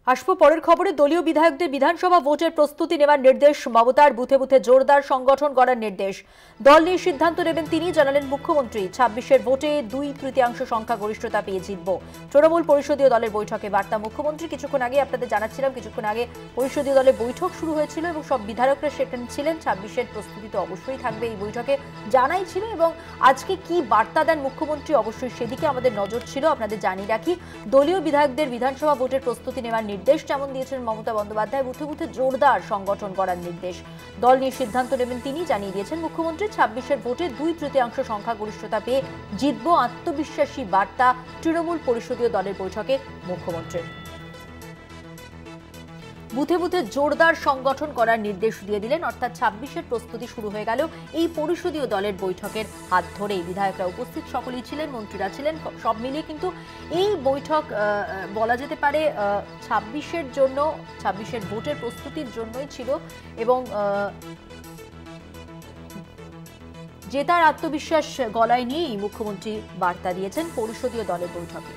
আসবো পরের খবরে। দলীয় বিধায়কদের বিধানসভা ভোটের প্রস্তুতি নেওয়ার নির্দেশ মমতার। বুথে বুথে জোরদার সংগঠন করার নির্দেশ। দল নিয়ে সিদ্ধান্ত নেবেন তিনি, জানালেন মুখ্যমন্ত্রী। ২৬-এর ভোটে ২/৩ সংখ্যাগরিষ্ঠতা পেয়ে জিতব। তৃণমূল পরিষদীয় দলের বৈঠকে বার্তা মুখ্যমন্ত্রী। কিছুক্ষণ আগে আপনাদের জানাচ্ছিলাম, কিছুক্ষণ আগে পরিষদীয় দলের বৈঠক শুরু হয়েছিল এবং সব বিধায়করা সেখানে ছিলেন। ২৬-এর প্রস্তুতি তো অবশ্যই থাকবে এই বৈঠকে, জানাই ছিল। এবং আজকে কি বার্তা দেন মুখ্যমন্ত্রী, অবশ্যই সেদিকে আমাদের নজর ছিল। আপনাদের জানিয়ে রাখি, দলীয় বিধায়কদের বিধানসভা ভোটের প্রস্তুতি নেওয়ার নির্দেশ যেমন দিয়েছেন মমতা বন্দ্যোপাধ্যায়, বুথে বুথে জোরদার সংগঠন করার নির্দেশ। দল নিয়ে সিদ্ধান্ত নেবেন তিনি, জানিয়ে দিয়েছেন মুখ্যমন্ত্রী। ২৬-এর ভোটে ২/৩ সংখ্যাগরিষ্ঠতা পেয়ে জিতব, আত্মবিশ্বাসী বার্তা তৃণমূল পরিষদীয় দলের বৈঠকে মুখ্যমন্ত্রীর। বুথে বুথে জোরদার সংগঠন করার নির্দেশ দিয়ে দিলেন, অর্থাৎ ২৬-এর প্রস্তুতি শুরু হয়ে গেল এই পরিষদীয় দলের বৈঠকের হাত ধরেই। বিধায়করা উপস্থিত সকলেই ছিলেন, মন্ত্রীরা ছিলেন, সব মিলিয়ে কিন্তু এই বৈঠক বলা যেতে পারে ২৬-এর জন্য, ২৬-এর ভোটের প্রস্তুতির জন্যই ছিল। এবং জেতার আত্মবিশ্বাস গলায় নিয়েই মুখ্যমন্ত্রী বার্তা দিয়েছেন পরিষদীয় দলের বৈঠকে।